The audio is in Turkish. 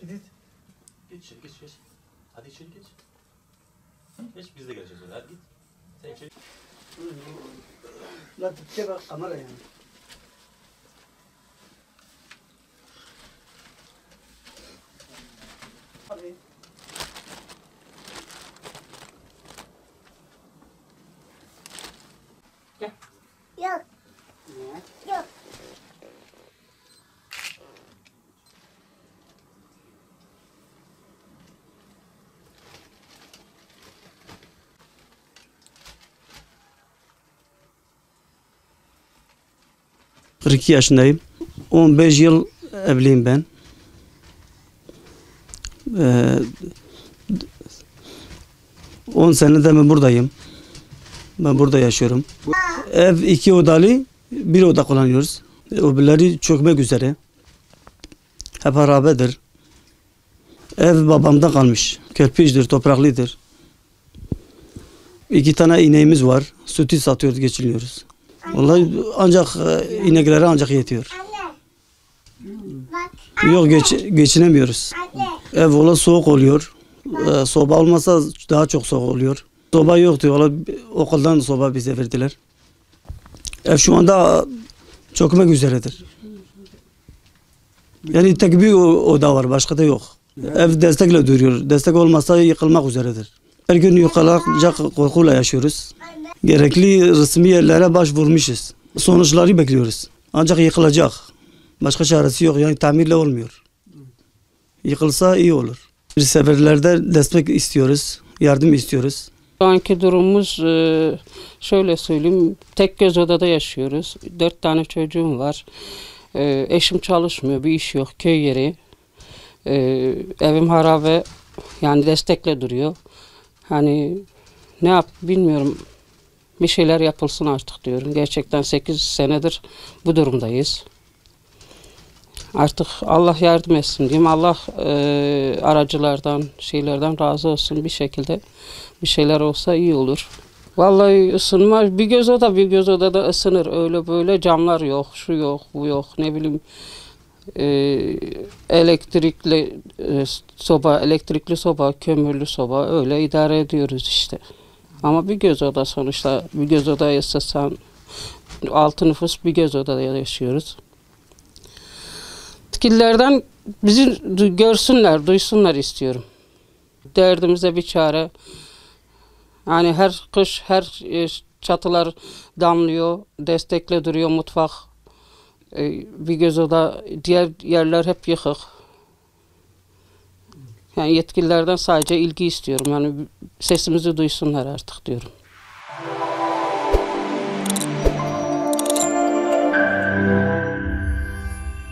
Git. Geç içeri geç geç. Hadi içeri geç. Geç biz de geleceğiz öyle. Hadi git. Sen içeri. La Türkçe bak kamera yani. Hadi. Gel. Yok. Niye? Yok. ...42 yaşındayım. 15 yıl evliyim ben. 10 senedir ben buradayım. Ben burada yaşıyorum. Ev 2 odalı, 1 oda kullanıyoruz. Öbürleri çökmek üzere. Hep harabedir. Ev babamda kalmış. Kerpiçtir, topraklıdır. 2 tane ineğimiz var. Sütü satıyoruz, geçiniyoruz. Vallahi ancak ineklere ancak yetiyor. Anne. Bak. Yok geçinemiyoruz. Anne. Ev ola soğuk oluyor. Soba olmasa daha çok soğuk oluyor. Soba yoktu. Valla okuldan soba bize verdiler. Ev şu anda çökmek üzeredir. Yani tek bir oda var, başka da yok. Ev destekle duruyor. Destek olmazsa yıkılmak üzeredir. Her gün yıkılacak korkuyla yaşıyoruz. Gerekli resmi yerlere başvurmuşuz. Sonuçları bekliyoruz. Ancak yıkılacak. Başka çaresi yok. Yani tamirle olmuyor. Yıkılsa iyi olur. Bir seferlerde destek istiyoruz. Yardım istiyoruz. Şu anki durumumuz şöyle söyleyeyim, tek göz odada yaşıyoruz. 4 tane çocuğum var. Eşim çalışmıyor, bir iş yok, köy yeri. Evim harabe, yani destekle duruyor. Hani ne yap bilmiyorum, bir şeyler yapılsın artık diyorum. Gerçekten 8 senedir bu durumdayız. Artık Allah yardım etsin diyeyim. Allah aracılardan, şeylerden razı olsun, bir şekilde bir şeyler olsa iyi olur. Vallahi ısınma, bir göz odada ısınır. Öyle böyle camlar yok, şu yok, bu yok, ne bileyim. Elektrikli soba, kömürlü soba, öyle idare ediyoruz işte. Ama bir göz oda sonuçta, bir göz odaya yaşasan 6 nüfus bir göz odada yaşıyoruz. Yetkililerden bizi görsünler, duysunlar istiyorum. Derdimize bir çare. Yani her kış her çatılar damlıyor, destekle duruyor mutfak. Bir göz oda, diğer yerler hep yıkık. Yani yetkililerden sadece ilgi istiyorum. Yani sesimizi duysunlar artık diyorum.